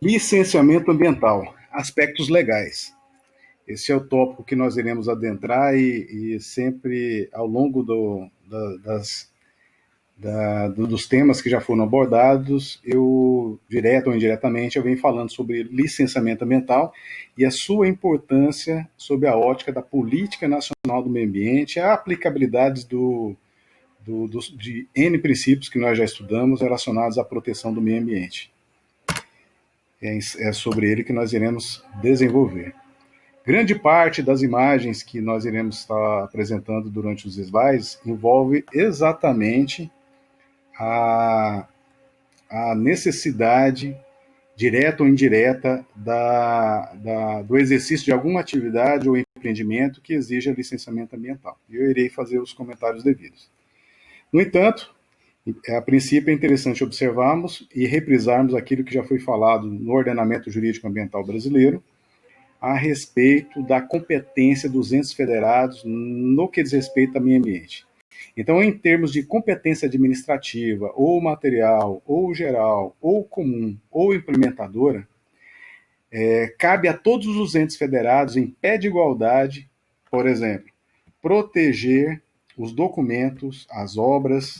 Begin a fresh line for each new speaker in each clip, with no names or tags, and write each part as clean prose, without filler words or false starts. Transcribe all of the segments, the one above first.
Licenciamento ambiental, aspectos legais. Esse é o tópico que nós iremos adentrar e sempre ao longo dos temas que já foram abordados, eu, direto ou indiretamente, eu venho falando sobre licenciamento ambiental e a sua importância sob a ótica da política nacional do meio ambiente, a aplicabilidade de N princípios que nós já estudamos relacionados à proteção do meio ambiente. É sobre ele que nós iremos desenvolver. Grande parte das imagens que nós iremos estar apresentando durante os slides envolve exatamente a, a necessidade, direta ou indireta, do exercício de alguma atividade ou empreendimento que exija licenciamento ambiental. E eu irei fazer os comentários devidos. No entanto, a princípio é interessante observarmos e reprisarmos aquilo que já foi falado no ordenamento jurídico ambiental brasileiro, a respeito da competência dos entes federados no que diz respeito ao meio ambiente. Então, em termos de competência administrativa, ou material, ou geral, ou comum, ou implementadora, cabe a todos os entes federados, em pé de igualdade, por exemplo, proteger os documentos, as obras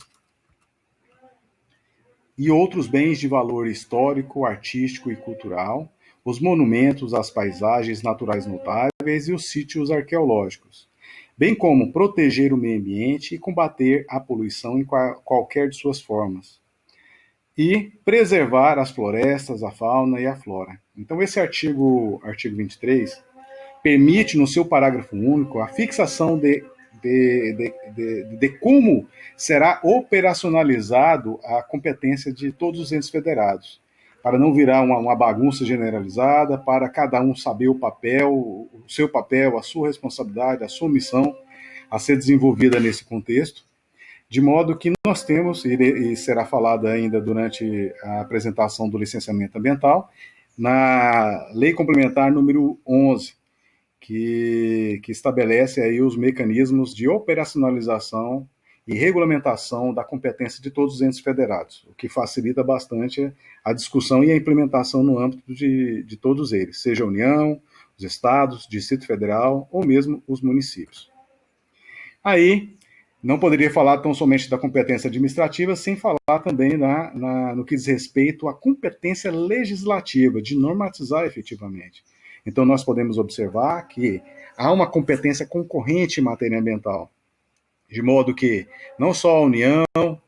e outros bens de valor histórico, artístico e cultural, os monumentos, as paisagens naturais notáveis e os sítios arqueológicos, bem como proteger o meio ambiente e combater a poluição em qualquer de suas formas, e preservar as florestas, a fauna e a flora. Então, esse artigo 23, permite, no seu parágrafo único, a fixação de como será operacionalizado a competência de todos os entes federados, para não virar uma bagunça generalizada, para cada um saber o seu papel, a sua responsabilidade, a sua missão a ser desenvolvida nesse contexto, de modo que nós temos, e será falado ainda durante a apresentação do licenciamento ambiental, na Lei Complementar número 11, que estabelece aí os mecanismos de operacionalização e regulamentação da competência de todos os entes federados, o que facilita bastante a discussão e a implementação no âmbito de todos eles, seja a União, os estados, Distrito Federal ou mesmo os municípios. Aí, não poderia falar tão somente da competência administrativa, sem falar também no que diz respeito à competência legislativa, de normatizar efetivamente. Então, nós podemos observar que há uma competência concorrente em matéria ambiental, de modo que não só a União,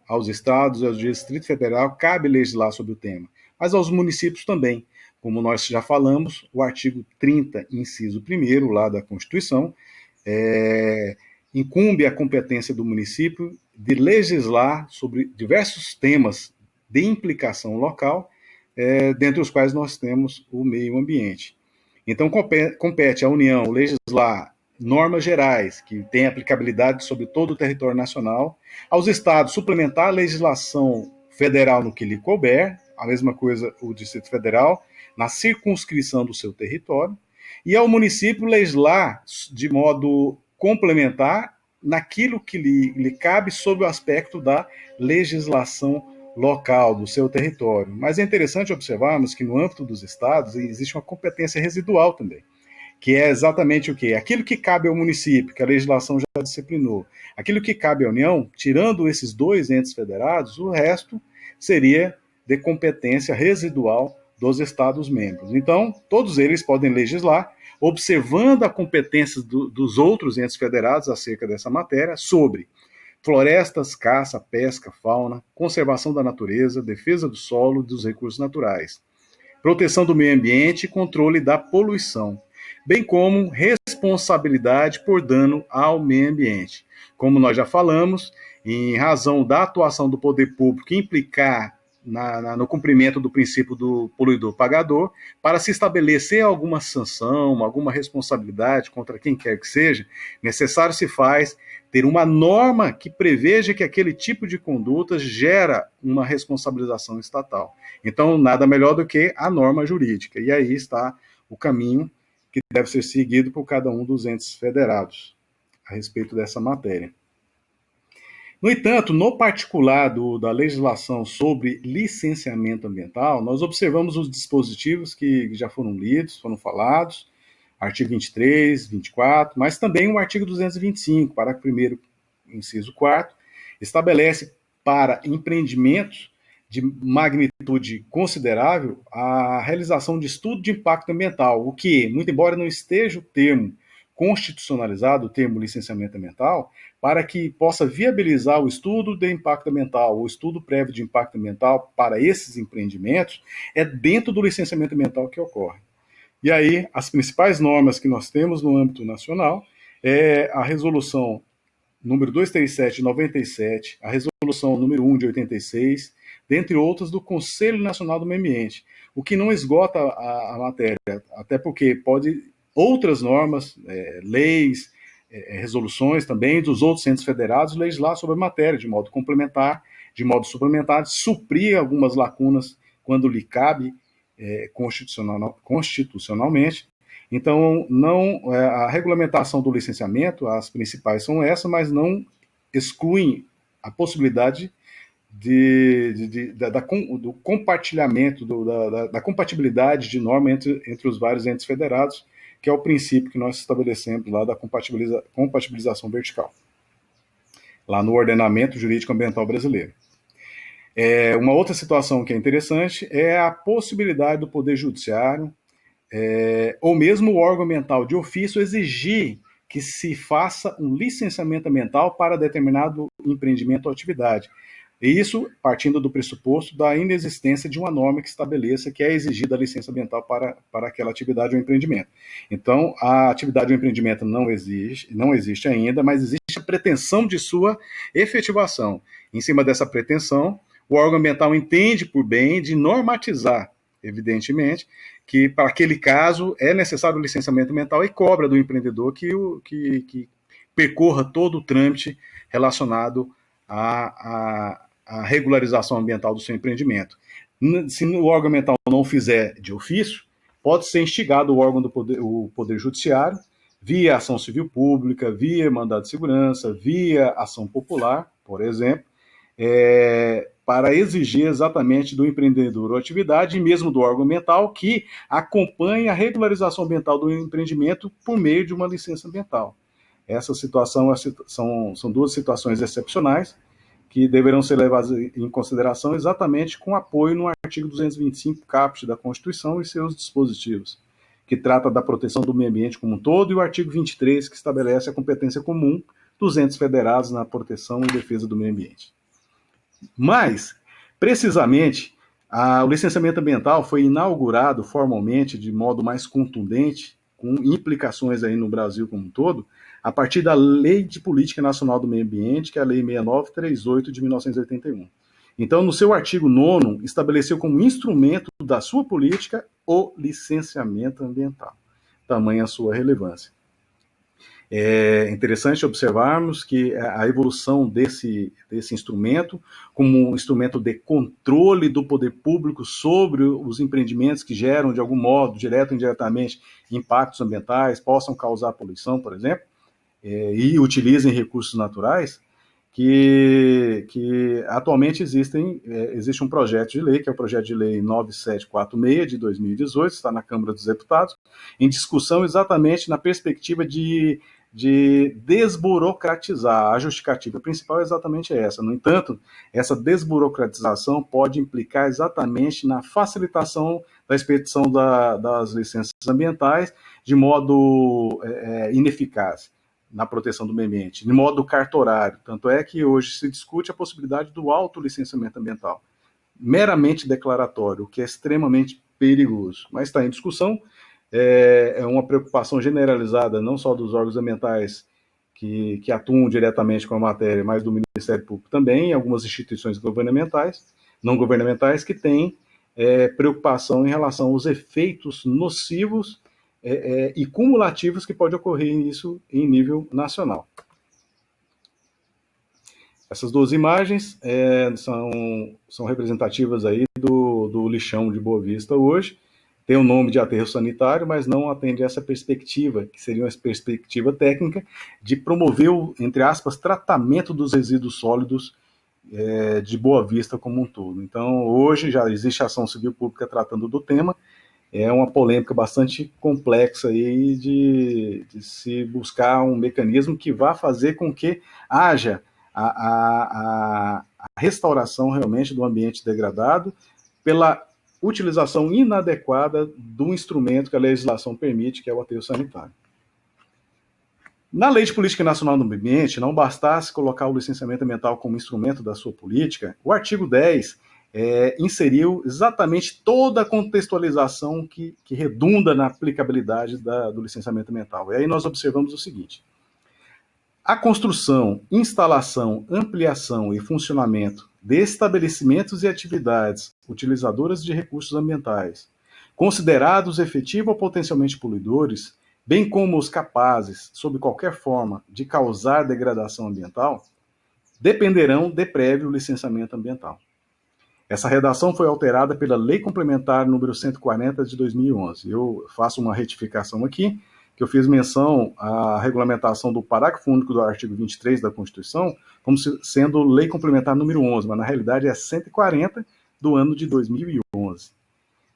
aos estados e ao Distrito Federal cabe legislar sobre o tema, mas aos municípios também. Como nós já falamos, o artigo 30, inciso 1º, lá da Constituição, é, incumbe a competência do município de legislar sobre diversos temas de implicação local, dentre os quais nós temos o meio ambiente. Então, compete à União legislar normas gerais, que têm aplicabilidade sobre todo o território nacional, aos estados suplementar a legislação federal no que lhe couber, a mesma coisa o Distrito Federal, na circunscrição do seu território, e ao município legislar de modo complementar naquilo que lhe cabe sob o aspecto da legislação local, do seu território. Mas é interessante observarmos que no âmbito dos estados existe uma competência residual também, que é exatamente o quê? Aquilo que cabe ao município, que a legislação já disciplinou. Aquilo que cabe à União, tirando esses dois entes federados, o resto seria de competência residual dos Estados-membros. Então, todos eles podem legislar, observando a competência dos outros entes federados acerca dessa matéria, sobre florestas, caça, pesca, fauna, conservação da natureza, defesa do solo e dos recursos naturais, proteção do meio ambiente e controle da poluição, bem como responsabilidade por dano ao meio ambiente. Como nós já falamos, em razão da atuação do poder público implicar no cumprimento do princípio do poluidor-pagador, para se estabelecer alguma sanção, alguma responsabilidade contra quem quer que seja, necessário se faz ter uma norma que preveja que aquele tipo de conduta gera uma responsabilização estatal. Então, nada melhor do que a norma jurídica. E aí está o caminho que deve ser seguido por cada um dos entes federados a respeito dessa matéria. No entanto, no particular da legislação sobre licenciamento ambiental, nós observamos os dispositivos que já foram lidos, foram falados, artigo 23, 24, mas também o artigo 225, parágrafo 1º, inciso 4º, estabelece para empreendimentos de magnitude considerável a realização de estudo de impacto ambiental, o que, muito embora não esteja o termo constitucionalizado, o termo licenciamento ambiental, para que possa viabilizar o estudo de impacto ambiental, o estudo prévio de impacto ambiental para esses empreendimentos, é dentro do licenciamento ambiental que ocorre. E aí, as principais normas que nós temos no âmbito nacional é a resolução número 237 de 97, a resolução número 1 de 86, dentre outras do Conselho Nacional do Meio Ambiente, o que não esgota a matéria, até porque pode outras normas, leis, resoluções também dos outros entes federados legislar sobre a matéria de modo complementar, de modo suplementar, suprir algumas lacunas quando lhe cabe constitucionalmente. Então, não, a regulamentação do licenciamento, as principais são essas, mas não excluem a possibilidade do compartilhamento, da compatibilidade de norma entre os vários entes federados, que é o princípio que nós estabelecemos lá da compatibilização vertical, lá no ordenamento jurídico ambiental brasileiro. Uma outra situação que é interessante é a possibilidade do Poder Judiciário, ou mesmo o órgão ambiental de ofício, exigir que se faça um licenciamento ambiental para determinado empreendimento ou atividade. E isso partindo do pressuposto da inexistência de uma norma que estabeleça que é exigida a licença ambiental para aquela atividade ou empreendimento. Então, a atividade ou empreendimento não existe ainda, mas existe a pretensão de sua efetivação. Em cima dessa pretensão, o órgão ambiental entende por bem de normatizar, evidentemente, que para aquele caso é necessário o licenciamento ambiental e cobra do empreendedor que percorra todo o trâmite relacionado a regularização ambiental do seu empreendimento. Se o órgão ambiental não fizer de ofício, pode ser instigado o órgão o Poder Judiciário, via ação civil pública, via mandado de segurança, via ação popular, por exemplo, para exigir exatamente do empreendedor ou atividade, e mesmo do órgão ambiental, que acompanhe a regularização ambiental do empreendimento por meio de uma licença ambiental. Essa situação são duas situações excepcionais, que deverão ser levadas em consideração exatamente com apoio no artigo 225 caput da Constituição e seus dispositivos, que trata da proteção do meio ambiente como um todo, e o artigo 23, que estabelece a competência comum dos entes federados na proteção e defesa do meio ambiente. Mas, precisamente, o licenciamento ambiental foi inaugurado formalmente, de modo mais contundente, com implicações aí no Brasil como um todo, a partir da Lei de Política Nacional do Meio Ambiente, que é a Lei 6938 de 1981. Então, no seu artigo 9º, estabeleceu como instrumento da sua política o licenciamento ambiental. Tamanha a sua relevância. É interessante observarmos que a evolução desse instrumento, como um instrumento de controle do poder público sobre os empreendimentos que geram, de algum modo, direto ou indiretamente, impactos ambientais, possam causar poluição, por exemplo, e utilizem recursos naturais, que atualmente existe um projeto de lei, que é o projeto de lei 9746 de 2018, está na Câmara dos Deputados, em discussão exatamente na perspectiva de desburocratizar. A justificativa principal é exatamente essa. No entanto, essa desburocratização pode implicar exatamente na facilitação da expedição das licenças ambientais de modo ineficaz na proteção do meio ambiente, de modo cartorário. Tanto é que hoje se discute a possibilidade do autolicenciamento ambiental, meramente declaratório, o que é extremamente perigoso. Mas está em discussão, é uma preocupação generalizada, não só dos órgãos ambientais que atuam diretamente com a matéria, mas do Ministério Público também, e algumas instituições governamentais, não governamentais, que têm preocupação em relação aos efeitos nocivos e cumulativos que pode ocorrer isso em nível nacional. Essas duas imagens são representativas aí do lixão de Boa Vista hoje, tem o nome de aterro sanitário, mas não atende essa perspectiva, que seria uma perspectiva técnica, de promover o, entre aspas, tratamento dos resíduos sólidos de Boa Vista como um todo. Então, hoje já existe ação civil pública tratando do tema, é uma polêmica bastante complexa aí de se buscar um mecanismo que vá fazer com que haja a restauração realmente do ambiente degradado pela utilização inadequada do instrumento que a legislação permite, que é o aterro sanitário. Na Lei de Política Nacional do Meio Ambiente, não bastasse colocar o licenciamento ambiental como instrumento da sua política, o artigo 10 inseriu exatamente toda a contextualização que redunda na aplicabilidade do licenciamento ambiental. E aí nós observamos o seguinte: a construção, instalação, ampliação e funcionamento de estabelecimentos e atividades utilizadoras de recursos ambientais, considerados efetivos ou potencialmente poluidores, bem como os capazes, sob qualquer forma, de causar degradação ambiental, dependerão de prévio licenciamento ambiental. Essa redação foi alterada pela Lei Complementar número 140 de 2011. Eu faço uma retificação aqui, que eu fiz menção à regulamentação do parágrafo único do artigo 23 da Constituição como sendo Lei Complementar número 11, mas na realidade é 140 do ano de 2011.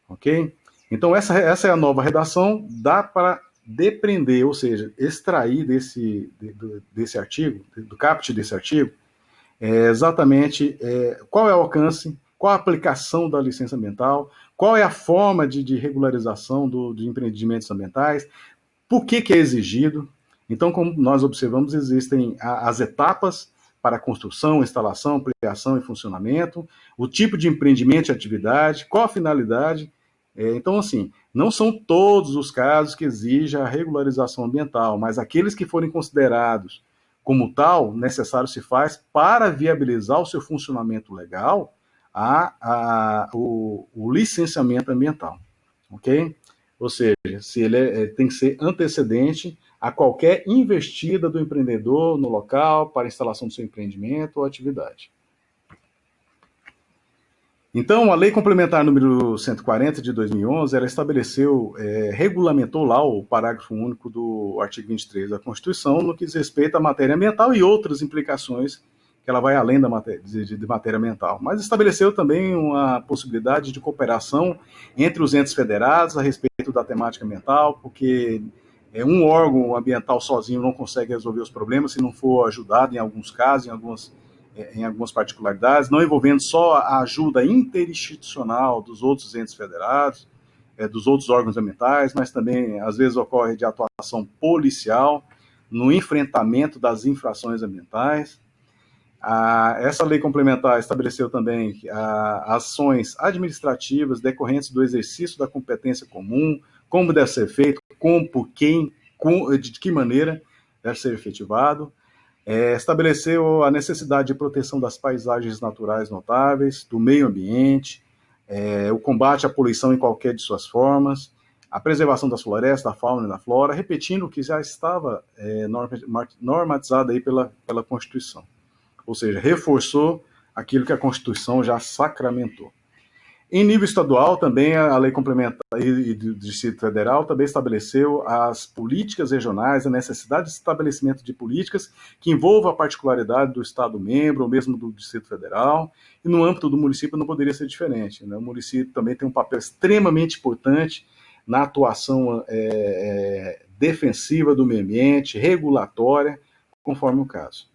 Ok? Então essa é a nova redação, dá para depreender, ou seja, extrair desse artigo, do caput desse artigo, exatamente qual é o alcance, qual a aplicação da licença ambiental, qual é a forma de regularização de empreendimentos ambientais, por que é exigido. Então, como nós observamos, existem as etapas para construção, instalação, ampliação e funcionamento, o tipo de empreendimento e atividade, qual a finalidade. Então, assim, não são todos os casos que exigem a regularização ambiental, mas aqueles que forem considerados como tal, necessário se faz para viabilizar o seu funcionamento legal o licenciamento ambiental, ok? Ou seja, se ele tem que ser antecedente a qualquer investida do empreendedor no local para a instalação do seu empreendimento ou atividade. Então, a Lei Complementar número 140 de 2011, ela estabeleceu, regulamentou lá o parágrafo único do artigo 23 da Constituição no que diz respeito à matéria ambiental e outras implicações que ela vai além da matéria, de matéria ambiental. Mas estabeleceu também uma possibilidade de cooperação entre os entes federados a respeito da temática ambiental, porque um órgão ambiental sozinho não consegue resolver os problemas se não for ajudado em alguns casos, em algumas particularidades, não envolvendo só a ajuda interinstitucional dos outros entes federados, dos outros órgãos ambientais, mas também, às vezes, ocorre de atuação policial no enfrentamento das infrações ambientais. Essa lei complementar estabeleceu também ações administrativas decorrentes do exercício da competência comum, como deve ser feito, como, por quem, de que maneira deve ser efetivado. Estabeleceu a necessidade de proteção das paisagens naturais notáveis, do meio ambiente, o combate à poluição em qualquer de suas formas, a preservação das florestas, da fauna e da flora, repetindo o que já estava normatizado aí pela Constituição. Ou seja, reforçou aquilo que a Constituição já sacramentou. Em nível estadual, também a lei complementar e do Distrito Federal também estabeleceu as políticas regionais, a necessidade de estabelecimento de políticas que envolvam a particularidade do Estado-membro, ou mesmo do Distrito Federal, e no âmbito do município não poderia ser diferente, né? O município também tem um papel extremamente importante na atuação defensiva do meio ambiente, regulatória, conforme o caso.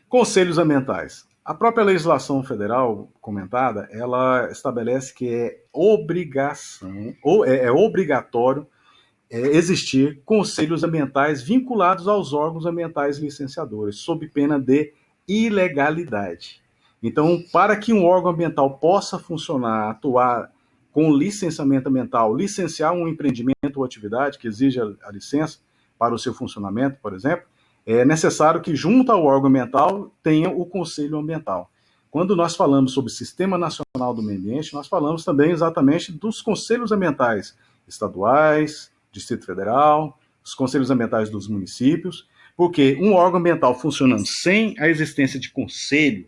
Conselhos ambientais. A própria legislação federal comentada, ela estabelece que é obrigação, ou é obrigatório existir conselhos ambientais vinculados aos órgãos ambientais licenciadores, sob pena de ilegalidade. Então, para que um órgão ambiental possa funcionar, atuar com licenciamento ambiental, licenciar um empreendimento ou atividade que exija a licença para o seu funcionamento, por exemplo, é necessário que, junto ao órgão ambiental, tenha o Conselho Ambiental. Quando nós falamos sobre o Sistema Nacional do Meio Ambiente, nós falamos também exatamente dos conselhos ambientais estaduais, Distrito Federal, os conselhos ambientais dos municípios, porque um órgão ambiental funcionando sem a existência de conselho,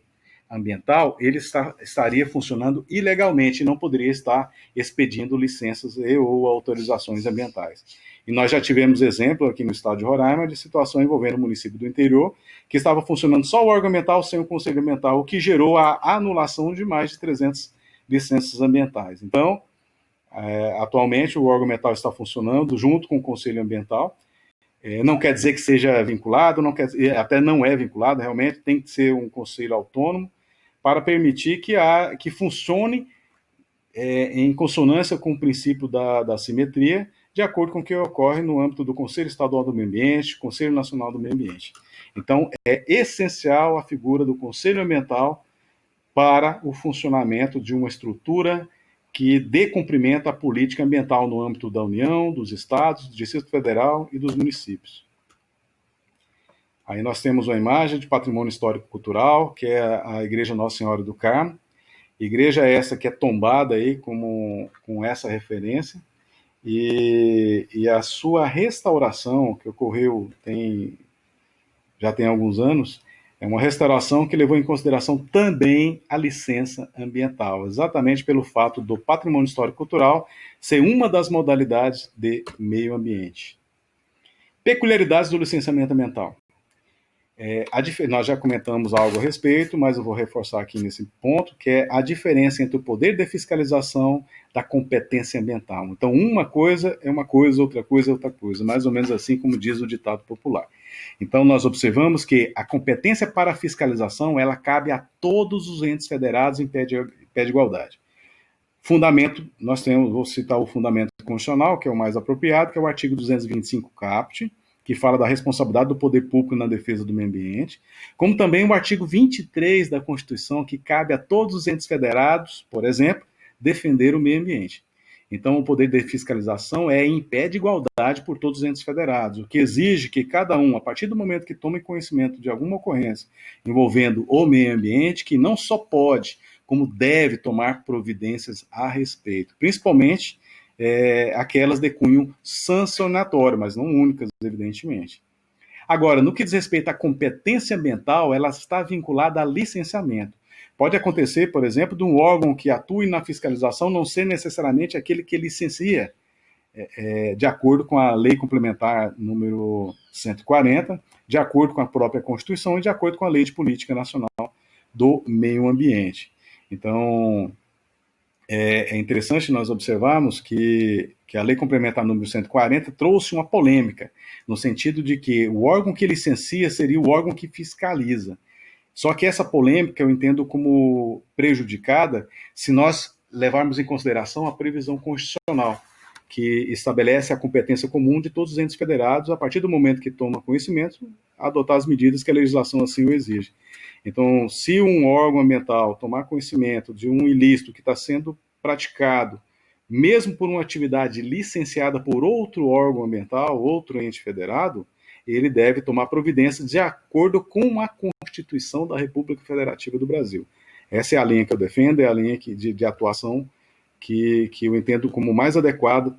ambiental, ele estaria funcionando ilegalmente e não poderia estar expedindo licenças ou autorizações ambientais. E nós já tivemos exemplo aqui no estado de Roraima de situação envolvendo o município do interior, que estava funcionando só o órgão ambiental sem o conselho ambiental, o que gerou a anulação de mais de 300 licenças ambientais. Então, atualmente o órgão ambiental está funcionando junto com o conselho ambiental. Não quer dizer que seja vinculado, até não é vinculado, realmente tem que ser um conselho autônomo para permitir que funcione em consonância com o princípio da simetria, de acordo com o que ocorre no âmbito do Conselho Estadual do Meio Ambiente, Conselho Nacional do Meio Ambiente. Então, é essencial a figura do Conselho Ambiental para o funcionamento de uma estrutura que dê cumprimento à política ambiental no âmbito da União, dos estados, do Distrito Federal e dos municípios. Aí nós temos uma imagem de patrimônio histórico-cultural, que é a Igreja Nossa Senhora do Carmo. Igreja essa que é tombada aí com essa referência, e a sua restauração, que ocorreu já tem alguns anos, é uma restauração que levou em consideração também a licença ambiental, exatamente pelo fato do patrimônio histórico-cultural ser uma das modalidades de meio ambiente. Peculiaridades do licenciamento ambiental. Nós já comentamos algo a respeito, mas eu vou reforçar aqui nesse ponto, que é a diferença entre o poder de fiscalização da competência ambiental. Então, uma coisa é uma coisa, outra coisa é outra coisa, mais ou menos assim como diz o ditado popular. Então, nós observamos que a competência para a fiscalização, ela cabe a todos os entes federados em pé de igualdade. Fundamento, nós temos, vou citar o fundamento constitucional, que é o mais apropriado, que é o artigo 225 caput, que fala da responsabilidade do poder público na defesa do meio ambiente, como também o artigo 23 da Constituição, que cabe a todos os entes federados, por exemplo, defender o meio ambiente. Então, o poder de fiscalização é em pé de igualdade por todos os entes federados, o que exige que cada um, a partir do momento que tome conhecimento de alguma ocorrência envolvendo o meio ambiente, que não só pode, como deve tomar providências a respeito, principalmente aquelas de cunho sancionatório, mas não únicas, evidentemente. Agora, no que diz respeito à competência ambiental, ela está vinculada a licenciamento. Pode acontecer, por exemplo, de um órgão que atue na fiscalização não ser necessariamente aquele que licencia, de acordo com a Lei Complementar número 140, de acordo com a própria Constituição e de acordo com a Lei de Política Nacional do Meio Ambiente. Então, é interessante nós observarmos que a Lei Complementar número 140 trouxe uma polêmica, no sentido de que o órgão que licencia seria o órgão que fiscaliza. Só que essa polêmica eu entendo como prejudicada se nós levarmos em consideração a previsão constitucional, que estabelece a competência comum de todos os entes federados, a partir do momento que toma conhecimento, adotar as medidas que a legislação assim o exige. Então, se um órgão ambiental tomar conhecimento de um ilícito que está sendo praticado, mesmo por uma atividade licenciada por outro órgão ambiental, outro ente federado, ele deve tomar providências de acordo com a Constituição da República Federativa do Brasil. Essa é a linha que eu defendo, é a linha de atuação que eu entendo como mais adequada,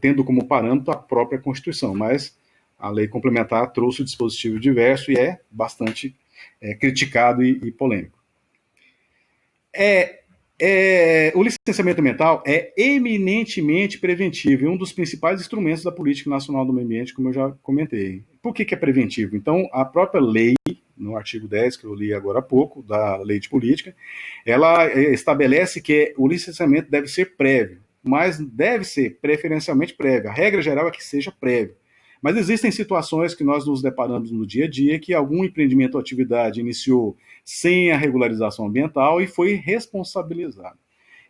tendo como parâmetro a própria Constituição, mas a lei complementar trouxe o dispositivo diverso e é bastante criticado e polêmico. O licenciamento ambiental é eminentemente preventivo e um dos principais instrumentos da política nacional do meio ambiente, como eu já comentei. Por que é preventivo? Então, a própria lei, no artigo 10, que eu li agora há pouco, da lei de política, ela estabelece que o licenciamento deve ser prévio, mas deve ser preferencialmente prévio. A regra geral é que seja prévio. Mas existem situações que nós nos deparamos no dia a dia que algum empreendimento ou atividade iniciou sem a regularização ambiental e foi responsabilizado.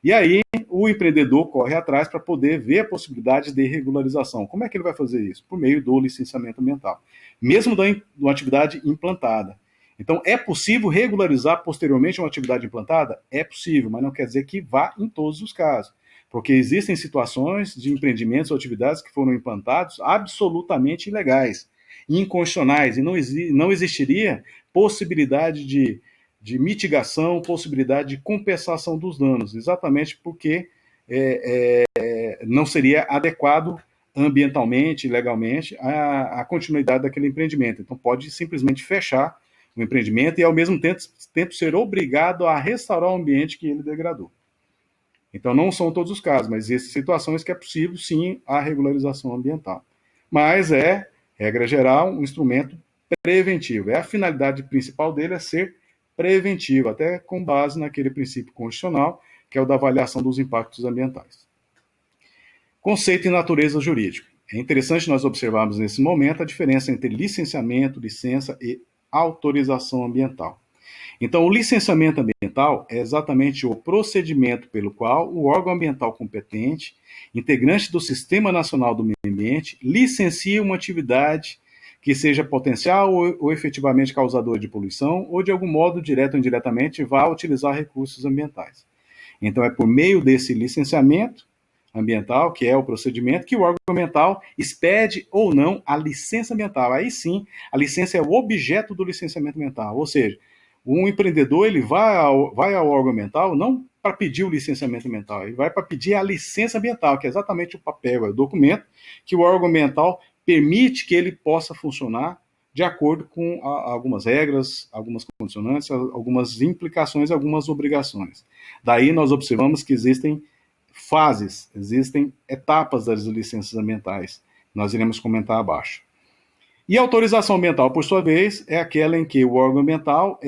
E aí o empreendedor corre atrás para poder ver a possibilidade de regularização. Como é que ele vai fazer isso? Por meio do licenciamento ambiental, mesmo da uma atividade implantada. Então, é possível regularizar posteriormente uma atividade implantada? É possível, mas não quer dizer que vá em todos os casos. Porque existem situações de empreendimentos ou atividades que foram implantados absolutamente ilegais, inconstitucionais, e não existiria possibilidade de mitigação, possibilidade de compensação dos danos, exatamente porque não seria adequado ambientalmente, legalmente, a continuidade daquele empreendimento. Então pode simplesmente fechar o empreendimento e, ao mesmo tempo, ser obrigado a restaurar o ambiente que ele degradou. Então, não são todos os casos, mas existem situações que é possível, sim, a regularização ambiental. Mas é, regra geral, um instrumento preventivo. A finalidade principal dele é ser preventivo, até com base naquele princípio constitucional, que é o da avaliação dos impactos ambientais. Conceito e natureza jurídica. É interessante nós observarmos nesse momento a diferença entre licenciamento, licença e autorização ambiental. Então, o licenciamento ambiental é exatamente o procedimento pelo qual o órgão ambiental competente, integrante do Sistema Nacional do Meio Ambiente, licencia uma atividade que seja potencial ou efetivamente causadora de poluição ou, de algum modo, direto ou indiretamente, vá utilizar recursos ambientais. Então, é por meio desse licenciamento ambiental, que é o procedimento, que o órgão ambiental expede ou não a licença ambiental. Aí sim, a licença é o objeto do licenciamento ambiental, ou seja, um empreendedor ele vai ao órgão ambiental não para pedir o licenciamento ambiental, ele vai para pedir a licença ambiental, que é exatamente o papel, é o documento que o órgão ambiental permite que ele possa funcionar de acordo com algumas regras, algumas condicionantes, algumas implicações, algumas obrigações. Daí nós observamos que existem fases, existem etapas das licenças ambientais. Nós iremos comentar abaixo. E a autorização ambiental, por sua vez, é aquela em que o órgão ambiental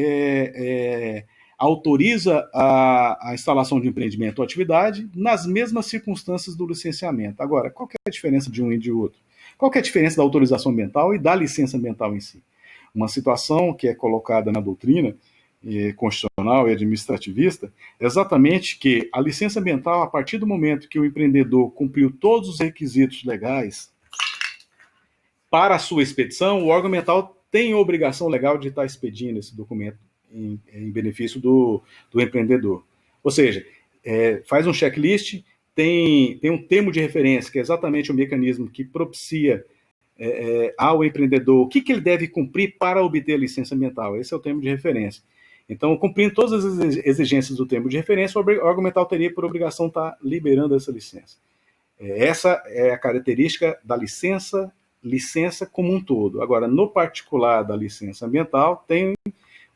autoriza a instalação de empreendimento ou atividade nas mesmas circunstâncias do licenciamento. Agora, qual que é a diferença de um e de outro? Qual que é a diferença da autorização ambiental e da licença ambiental em si? Uma situação que é colocada na doutrina constitucional e administrativista é exatamente que a licença ambiental, a partir do momento que o empreendedor cumpriu todos os requisitos legais para a sua expedição, o órgão ambiental tem a obrigação legal de estar expedindo esse documento em benefício do empreendedor. Ou seja, faz um checklist, tem um termo de referência, que é exatamente o mecanismo que propicia ao empreendedor o que ele deve cumprir para obter a licença ambiental. Esse é o termo de referência. Então, cumprindo todas as exigências do termo de referência, o órgão ambiental teria por obrigação estar liberando essa licença. Essa é a característica da licença como um todo. Agora, no particular da licença ambiental, tem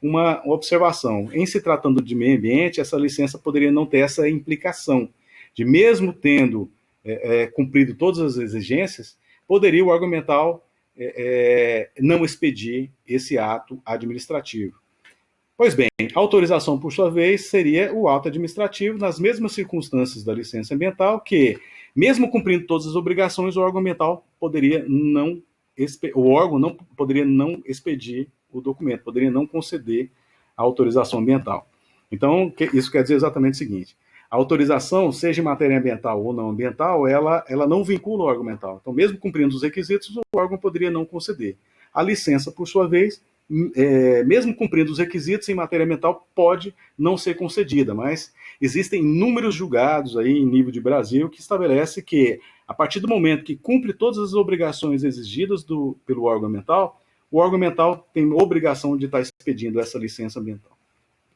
uma observação. Em se tratando de meio ambiente, essa licença poderia não ter essa implicação de, mesmo tendo cumprido todas as exigências, poderia o órgão ambiental não expedir esse ato administrativo. Pois bem, a autorização, por sua vez, seria o ato administrativo nas mesmas circunstâncias da licença ambiental, que, mesmo cumprindo todas as obrigações, o órgão ambiental poderia não expedir o documento, poderia não conceder a autorização ambiental. Então, isso quer dizer exatamente o seguinte: a autorização, seja em matéria ambiental ou não ambiental, ela não vincula o órgão ambiental. Então, mesmo cumprindo os requisitos, o órgão poderia não conceder. A licença, por sua vez, mesmo cumprindo os requisitos em matéria ambiental, pode não ser concedida, mas existem inúmeros julgados aí em nível de Brasil que estabelece que, a partir do momento que cumpre todas as obrigações exigidas pelo órgão ambiental, o órgão ambiental tem obrigação de estar expedindo essa licença ambiental.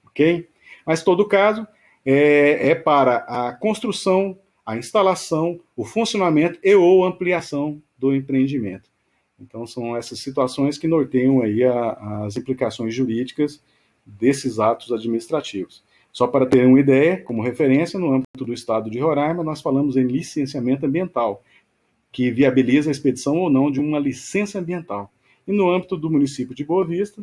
Ok? Mas, em todo caso, é para a construção, a instalação, o funcionamento e ou ampliação do empreendimento. Então, são essas situações que norteiam aí as implicações jurídicas desses atos administrativos. Só para ter uma ideia, como referência, no âmbito do Estado de Roraima, nós falamos em licenciamento ambiental, que viabiliza a expedição ou não de uma licença ambiental. E no âmbito do município de Boa Vista,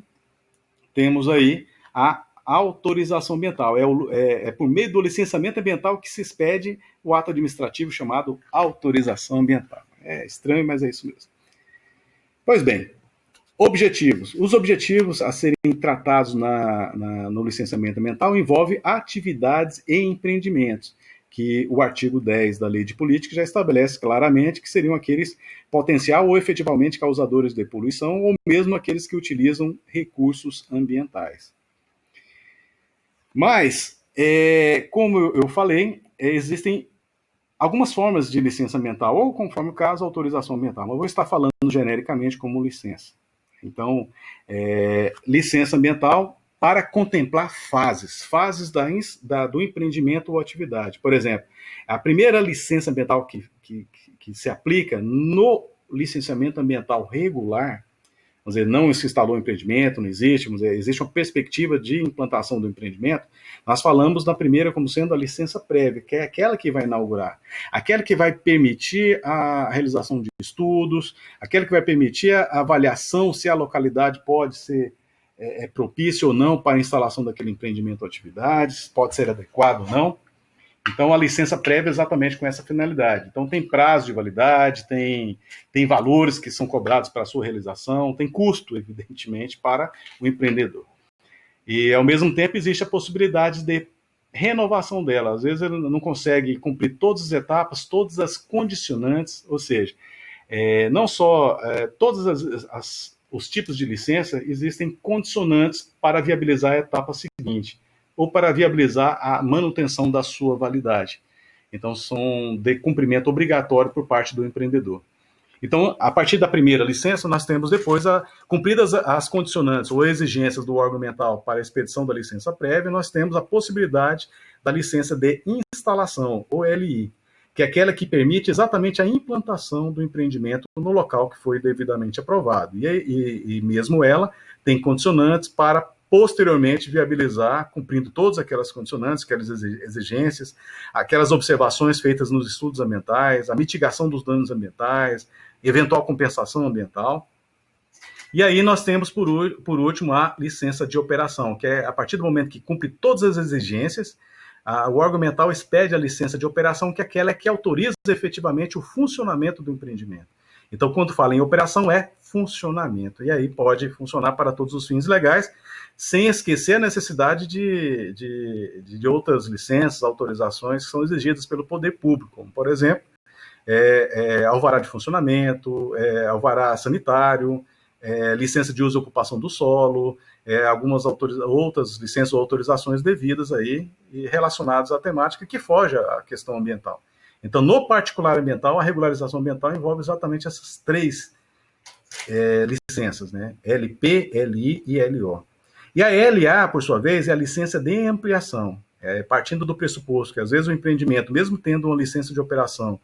temos aí a autorização ambiental. É por meio do licenciamento ambiental que se expede o ato administrativo chamado autorização ambiental. É estranho, mas é isso mesmo. Pois bem, objetivos. Os objetivos a serem tratados no licenciamento ambiental envolvem atividades e empreendimentos, que o artigo 10 da Lei de Política já estabelece claramente que seriam aqueles potencial ou efetivamente causadores de poluição, ou mesmo aqueles que utilizam recursos ambientais. Mas, como eu falei, existem algumas formas de licença ambiental, ou conforme o caso, autorização ambiental. Mas eu vou estar falando genericamente como licença. Então, licença ambiental para contemplar fases do empreendimento ou atividade. Por exemplo, a primeira licença ambiental que se aplica no licenciamento ambiental regular, vamos dizer, não se instalou um empreendimento, não existe, vamos dizer, existe uma perspectiva de implantação do empreendimento, nós falamos da primeira como sendo a licença prévia, que é aquela que vai inaugurar, aquela que vai permitir a realização de estudos, aquela que vai permitir a avaliação se a localidade pode ser propícia ou não para a instalação daquele empreendimento ou atividades, pode ser adequado ou não. Então, a licença prévia é exatamente com essa finalidade. Então, tem prazo de validade, tem valores que são cobrados para a sua realização, tem custo, evidentemente, para o empreendedor. E, ao mesmo tempo, existe a possibilidade de renovação dela. Às vezes, ele não consegue cumprir todas as etapas, todas as condicionantes, ou seja, não só todos os tipos de licença, existem condicionantes para viabilizar a etapa seguinte ou para viabilizar a manutenção da sua validade. Então, são de cumprimento obrigatório por parte do empreendedor. Então, a partir da primeira licença, nós temos depois, cumpridas as condicionantes ou exigências do órgão ambiental para a expedição da licença prévia, nós temos a possibilidade da licença de instalação, ou LI, que é aquela que permite exatamente a implantação do empreendimento no local que foi devidamente aprovado. E mesmo ela tem condicionantes para posteriormente viabilizar, cumprindo todas aquelas condicionantes, aquelas exigências, aquelas observações feitas nos estudos ambientais, a mitigação dos danos ambientais, eventual compensação ambiental. E aí nós temos, por último, a licença de operação, que é a partir do momento que cumpre todas as exigências, o órgão ambiental expede a licença de operação, que é aquela que autoriza efetivamente o funcionamento do empreendimento. Então, quando fala em operação, é funcionamento. E aí pode funcionar para todos os fins legais, sem esquecer a necessidade de outras licenças, autorizações que são exigidas pelo poder público, como, por exemplo, alvará de funcionamento, alvará sanitário, licença de uso e ocupação do solo, algumas outras licenças ou autorizações devidas aí e relacionadas à temática que foge à questão ambiental. Então, no particular ambiental, a regularização ambiental envolve exatamente essas três licenças, né? LP, LI e LO. E a LA, por sua vez, é a licença de ampliação, partindo do pressuposto que, às vezes, o empreendimento, mesmo tendo uma licença de operação,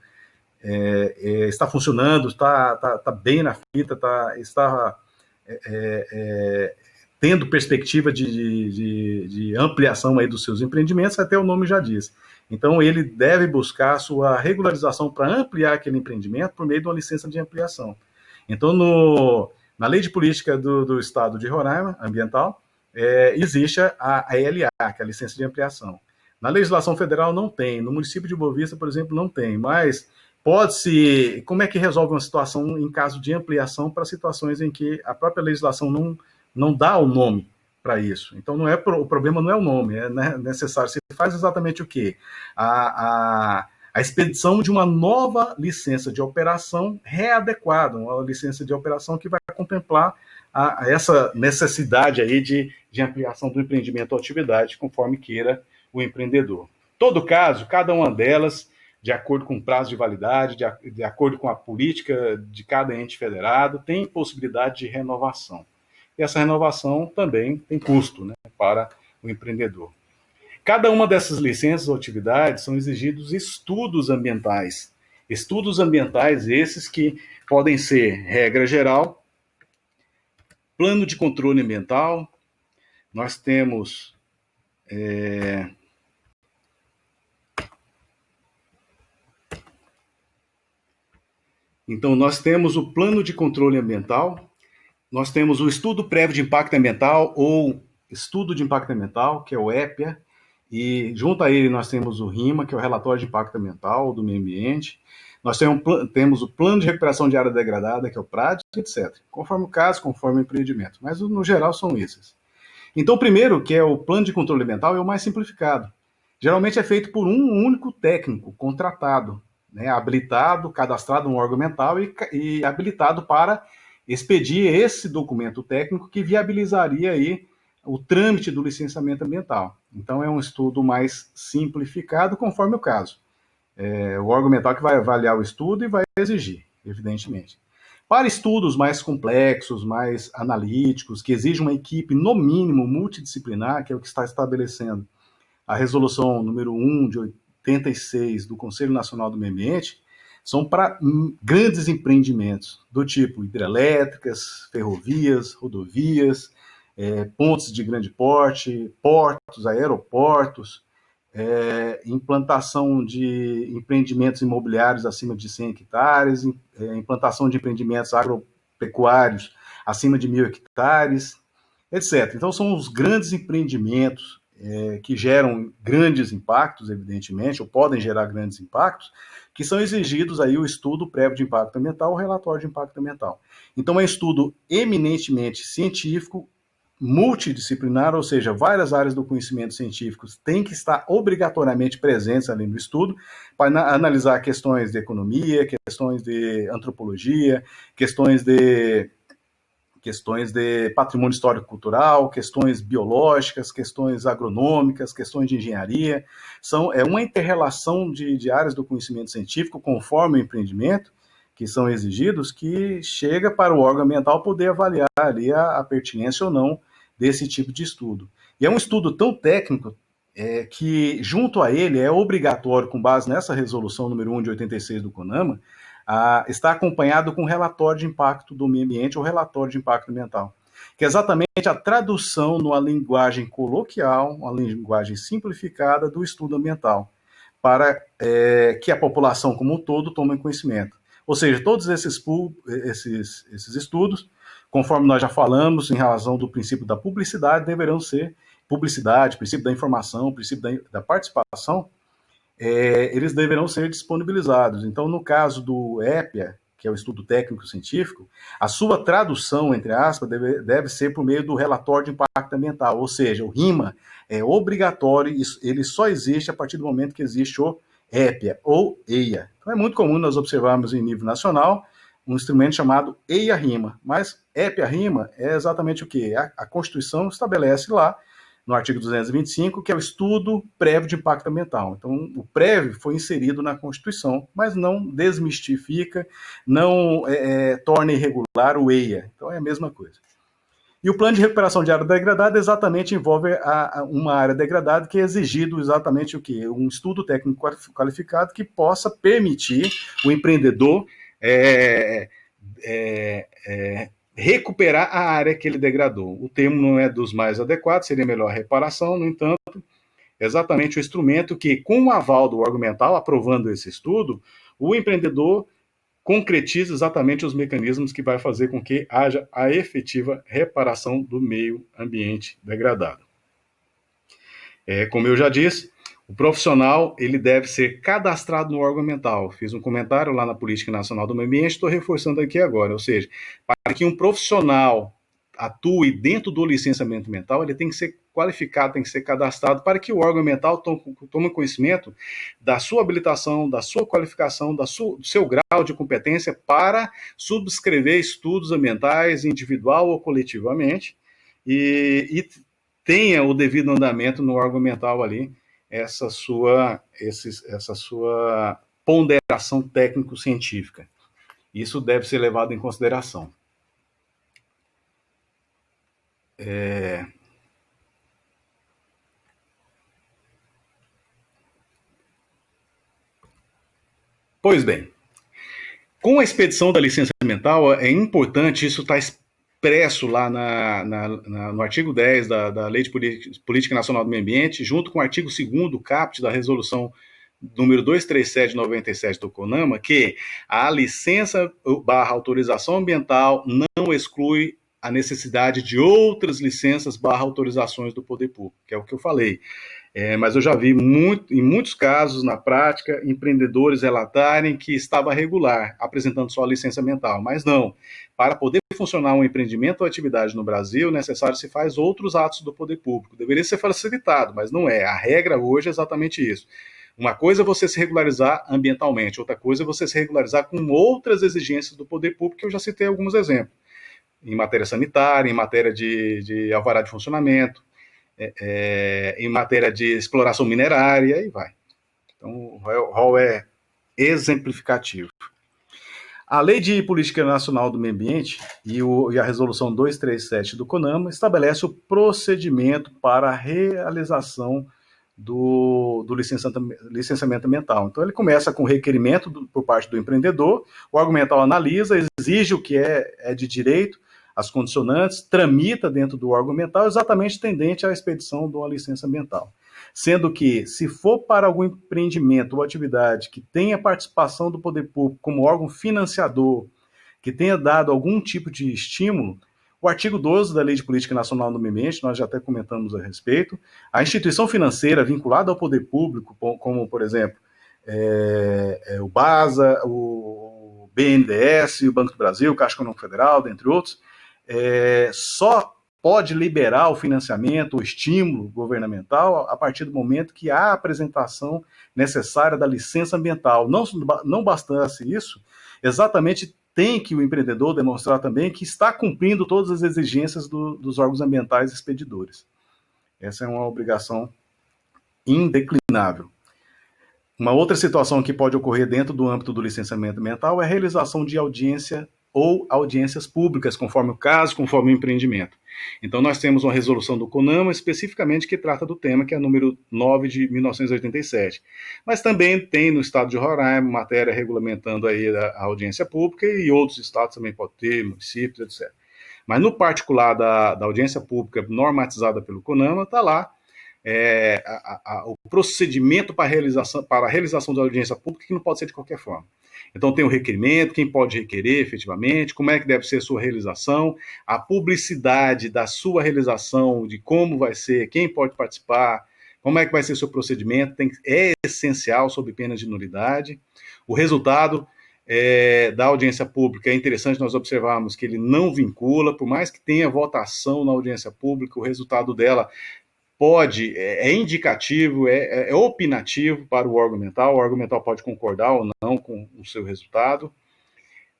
está funcionando, está bem na fita, está tendo perspectiva de ampliação aí dos seus empreendimentos, até o nome já diz. Então, ele deve buscar a sua regularização para ampliar aquele empreendimento por meio de uma licença de ampliação. Então, na lei de política do Estado de Roraima, ambiental, existe a LA, que é a licença de ampliação. Na legislação federal não tem, no município de Boa Vista, por exemplo, não tem, mas pode-se... Como é que resolve uma situação em caso de ampliação para situações em que a própria legislação não dá o nome para isso? Então, o problema não é o nome, é necessário. Se faz exatamente o quê? A expedição de uma nova licença de operação readequada, uma licença de operação que vai contemplar essa necessidade aí de ampliação do empreendimento ou atividade, conforme queira o empreendedor. Todo caso, cada uma delas, de acordo com o prazo de validade, de acordo com a política de cada ente federado, tem possibilidade de renovação. E essa renovação também tem custo, né, para o empreendedor. Cada uma dessas licenças ou atividades são exigidos estudos ambientais. Estudos ambientais esses que podem ser regra geral, plano de controle ambiental, nós temos então nós temos o plano de controle ambiental, nós temos o estudo prévio de impacto ambiental ou estudo de impacto ambiental, que é o EPA, e junto a ele nós temos o RIMA, que é o relatório de impacto ambiental do meio ambiente. Nós temos o plano de recuperação de área degradada, que é o PRAD, etc. Conforme o caso, conforme o empreendimento. Mas no geral são esses. Então o primeiro, que é o plano de controle ambiental, é o mais simplificado. Geralmente é feito por um único técnico contratado, né, habilitado, cadastrado no órgão ambiental e habilitado para expedir esse documento técnico que viabilizaria aí o trâmite do licenciamento ambiental. Então, é um estudo mais simplificado, conforme o caso. O órgão ambiental que vai avaliar o estudo e vai exigir, evidentemente. Para estudos mais complexos, mais analíticos, que exigem uma equipe, no mínimo, multidisciplinar, que é o que está estabelecendo a resolução número 1 de 86 do Conselho Nacional do Meio Ambiente, são para grandes empreendimentos, do tipo hidrelétricas, ferrovias, rodovias, pontes de grande porte, portos, aeroportos, implantação de empreendimentos imobiliários acima de 100 hectares, implantação de empreendimentos agropecuários acima de 1.000 hectares, etc. Então, são os grandes empreendimentos que geram grandes impactos, evidentemente, ou podem gerar grandes impactos, que são exigidos aí o estudo prévio de impacto ambiental, o relatório de impacto ambiental. Então, é um estudo eminentemente científico, multidisciplinar, ou seja, várias áreas do conhecimento científico têm que estar obrigatoriamente presentes ali no estudo, para analisar questões de economia, questões de antropologia, questões de patrimônio histórico-cultural, questões biológicas, questões agronômicas, questões de engenharia. É uma inter-relação de áreas do conhecimento científico, conforme o empreendimento, que são exigidos, que chega para o órgão ambiental poder avaliar ali a pertinência ou não desse tipo de estudo. E é um estudo tão técnico que, junto a ele, é obrigatório, com base nessa resolução número 1 de 86 do CONAMA, está acompanhado com relatório de impacto do meio ambiente ou relatório de impacto ambiental, que é exatamente a tradução numa linguagem coloquial, uma linguagem simplificada do estudo ambiental, para que a população como um todo tome conhecimento. Ou seja, todos esses estudos, conforme nós já falamos, em razão do princípio da publicidade, deverão ser princípio da informação, princípio da participação, eles deverão ser disponibilizados. Então, no caso do EPIA, que é o Estudo Técnico Científico, a sua tradução, entre aspas, deve ser por meio do relatório de impacto ambiental, ou seja, o RIMA é obrigatório, ele só existe a partir do momento que existe o EPIA ou EIA. Então, é muito comum nós observarmos em nível nacional um instrumento chamado EIA-RIMA, mas EPIA-RIMA é exatamente o que? A Constituição estabelece lá, no artigo 225, que é o estudo prévio de impacto ambiental. Então, o prévio foi inserido na Constituição, mas não desmistifica, não torna irregular o EIA. Então, é a mesma coisa. E o plano de recuperação de área degradada exatamente envolve uma área degradada que é exigido exatamente o quê? Um estudo técnico qualificado que possa permitir o empreendedor recuperar a área que ele degradou. O termo não é dos mais adequados, seria melhor reparação, no entanto, exatamente o instrumento que, com o aval do órgão ambiental, aprovando esse estudo, o empreendedor concretiza exatamente os mecanismos que vai fazer com que haja a efetiva reparação do meio ambiente degradado. Como eu já disse, o profissional ele deve ser cadastrado no órgão ambiental. Fiz um comentário lá na Política Nacional do Meio Ambiente, estou reforçando aqui agora. Ou seja, para que um profissional atue dentro do licenciamento ambiental, ele tem que ser qualificado, tem que ser cadastrado para que o órgão ambiental tome conhecimento da sua habilitação, da sua qualificação, do seu grau de competência para subscrever estudos ambientais individual ou coletivamente e tenha o devido andamento no órgão ambiental ali, essa sua ponderação técnico-científica. Isso deve ser levado em consideração. Pois bem, com a expedição da licença ambiental, é importante, isso está expresso lá no artigo 10 da Lei de Política Nacional do Meio Ambiente, junto com o artigo 2º caput da resolução número 237 de 97 do CONAMA, que a licença / autorização ambiental não exclui a necessidade de outras licenças / autorizações do poder público, que é o que eu falei. Mas eu já vi em muitos casos, na prática, empreendedores relatarem que estava regular, apresentando só a licença ambiental, mas não. Para poder funcionar um empreendimento ou atividade no Brasil, necessário se faz outros atos do poder público. Deveria ser facilitado, mas não é. A regra hoje é exatamente isso. Uma coisa é você se regularizar ambientalmente, outra coisa é você se regularizar com outras exigências do poder público, que eu já citei alguns exemplos. Em matéria sanitária, em matéria de alvará de funcionamento, em matéria de exploração minerária, e vai. Então, o rol é exemplificativo. A Lei de Política Nacional do Meio Ambiente e a Resolução 237 do CONAMA estabelece o procedimento para a realização do licenciamento ambiental. Então, ele começa com requerimento por parte do empreendedor, o órgão ambiental analisa, exige o que é de direito, as condicionantes, tramita dentro do órgão ambiental exatamente tendente à expedição de uma licença ambiental. Sendo que, se for para algum empreendimento ou atividade que tenha participação do poder público como órgão financiador, que tenha dado algum tipo de estímulo, o artigo 12 da Lei de Política Nacional do Meio Ambiente, nós já até comentamos a respeito, a instituição financeira vinculada ao poder público, como, por exemplo, o BASA, o BNDES, o Banco do Brasil, Caixa Econômica Federal, dentre outros, só pode liberar o financiamento, o estímulo governamental a partir do momento que há a apresentação necessária da licença ambiental. Não bastasse isso, exatamente tem que o empreendedor demonstrar também que está cumprindo todas as exigências dos órgãos ambientais expedidores. Essa é uma obrigação indeclinável. Uma outra situação que pode ocorrer dentro do âmbito do licenciamento ambiental é a realização de audiência ou audiências públicas, conforme o caso, conforme o empreendimento. Então, nós temos uma resolução do CONAMA, especificamente, que trata do tema, que é a número 9 de 1987. Mas também tem no estado de Roraima matéria regulamentando aí a audiência pública, e outros estados também podem ter, municípios, etc. Mas no particular da audiência pública normatizada pelo CONAMA, está lá o procedimento para a realização da audiência pública, que não pode ser de qualquer forma. Então tem o requerimento, quem pode requerer efetivamente, como é que deve ser a sua realização, a publicidade da sua realização, de como vai ser, quem pode participar, como é que vai ser o seu procedimento, é essencial sob pena de nulidade. O resultado da audiência pública é interessante nós observarmos que ele não vincula, por mais que tenha votação na audiência pública, o resultado dela é indicativo, é opinativo para o órgão ambiental pode concordar ou não com o seu resultado,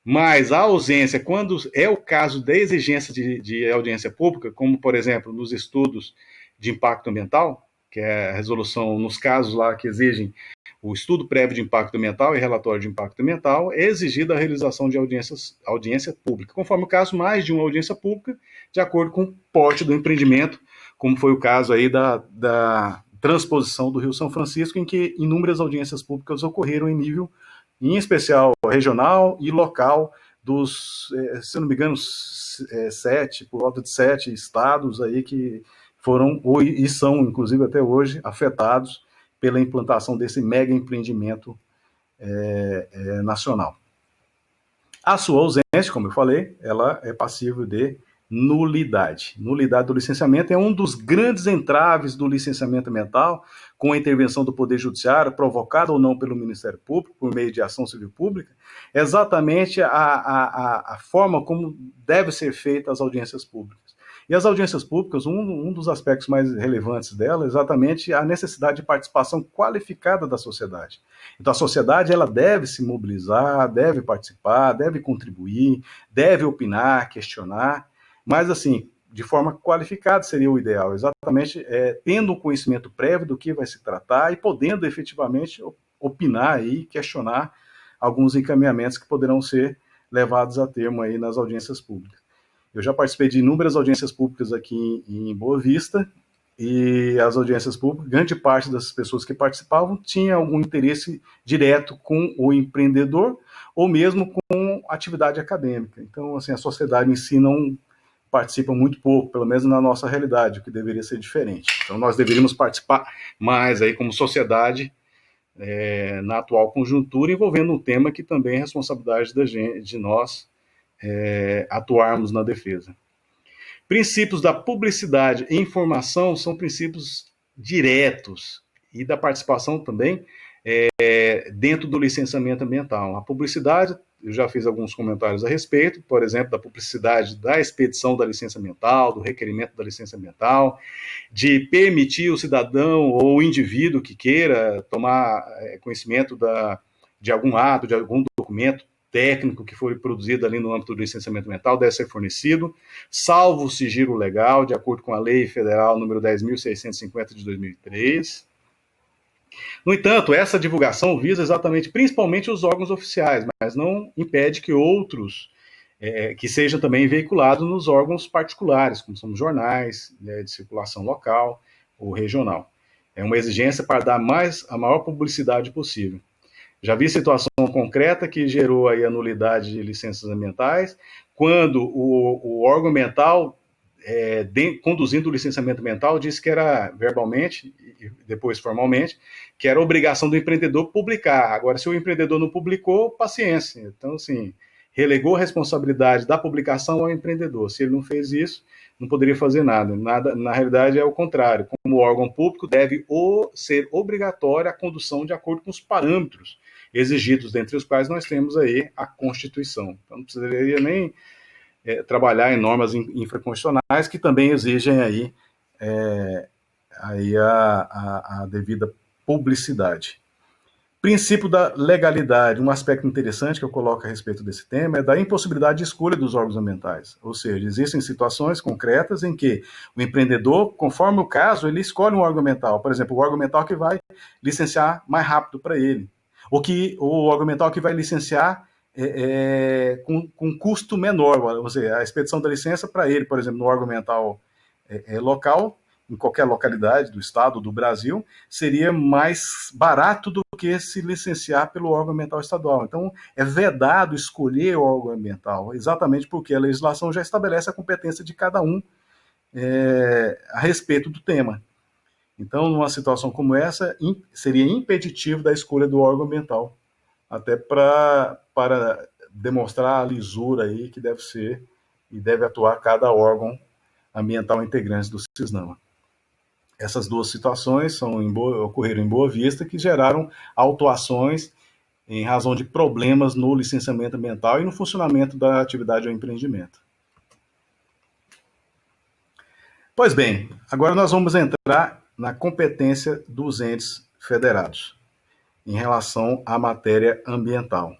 mas a ausência, quando é o caso da exigência de audiência pública, como, por exemplo, nos estudos de impacto ambiental, que é a resolução, nos casos lá que exigem o estudo prévio de impacto ambiental e relatório de impacto ambiental, é exigida a realização de audiência pública, conforme o caso, mais de uma audiência pública, de acordo com o porte do empreendimento, como foi o caso aí da transposição do Rio São Francisco, em que inúmeras audiências públicas ocorreram em nível, em especial, regional e local, se eu não me engano, por volta de 7 estados aí que foram, e são, inclusive até hoje, afetados pela implantação desse mega empreendimento nacional. A sua ausência, como eu falei, ela é passível de nulidade. Nulidade do licenciamento é um dos grandes entraves do licenciamento ambiental, com a intervenção do Poder Judiciário, provocada ou não pelo Ministério Público, por meio de ação civil pública, exatamente a forma como deve ser feita as audiências públicas. E as audiências públicas, um dos aspectos mais relevantes dela é exatamente a necessidade de participação qualificada da sociedade. Então, a sociedade ela deve se mobilizar, deve participar, deve contribuir, deve opinar, questionar, mas, assim, de forma qualificada seria o ideal, exatamente tendo um conhecimento prévio do que vai se tratar e podendo efetivamente opinar e questionar alguns encaminhamentos que poderão ser levados a termo aí nas audiências públicas. Eu já participei de inúmeras audiências públicas aqui em Boa Vista, e as audiências públicas, grande parte das pessoas que participavam tinha algum interesse direto com o empreendedor ou mesmo com atividade acadêmica. Então, assim, a sociedade em si não participa muito pouco, pelo menos na nossa realidade, o que deveria ser diferente. Então, nós deveríamos participar mais aí como sociedade na atual conjuntura, envolvendo um tema que também é responsabilidade de nós atuarmos na defesa. Princípios da publicidade e informação são princípios diretos e da participação também dentro do licenciamento ambiental. A publicidade, eu já fiz alguns comentários a respeito, por exemplo, da publicidade da expedição da licença ambiental, do requerimento da licença ambiental, de permitir o cidadão ou o indivíduo que queira tomar conhecimento de algum ato, de algum documento técnico que for produzido ali no âmbito do licenciamento ambiental deve ser fornecido, salvo o sigilo legal, de acordo com a Lei Federal número 10.650 de 2003. No entanto, essa divulgação visa exatamente, principalmente os órgãos oficiais, mas não impede que outros que sejam também veiculados nos órgãos particulares, como são os jornais de circulação local ou regional. É uma exigência para dar a maior publicidade possível. Já vi situação concreta que gerou aí a nulidade de licenças ambientais, quando o órgão ambiental, conduzindo o licenciamento ambiental, disse que era verbalmente, e depois formalmente, que era obrigação do empreendedor publicar. Agora, se o empreendedor não publicou, paciência. Então, assim, relegou a responsabilidade da publicação ao empreendedor. Se ele não fez isso, não poderia fazer nada. Na realidade, é o contrário. Como órgão público, deve ser obrigatória a condução de acordo com os parâmetros exigidos, dentre os quais nós temos aí a Constituição. Então, não precisaria nem trabalhar em normas infraconstitucionais que também exigem aí a devida publicidade. Princípio da legalidade, um aspecto interessante que eu coloco a respeito desse tema é da impossibilidade de escolha dos órgãos ambientais. Ou seja, existem situações concretas em que o empreendedor, conforme o caso, ele escolhe um órgão ambiental. Por exemplo, o órgão ambiental que vai licenciar mais rápido para ele. Ou o órgão ambiental que vai licenciar com custo menor, ou seja, a expedição da licença para ele, por exemplo, no órgão ambiental local, em qualquer localidade do estado, do Brasil, seria mais barato do que se licenciar pelo órgão ambiental estadual. Então, é vedado escolher o órgão ambiental, exatamente porque a legislação já estabelece a competência de cada um a respeito do tema. Então, numa situação como essa, seria impeditivo da escolha do órgão ambiental, até para demonstrar a lisura aí que deve ser e deve atuar cada órgão ambiental integrante do CISNAMA. Essas duas situações ocorreram em Boa Vista, que geraram autuações em razão de problemas no licenciamento ambiental e no funcionamento da atividade ou empreendimento. Pois bem, agora nós vamos entrar na competência dos entes federados em relação à matéria ambiental.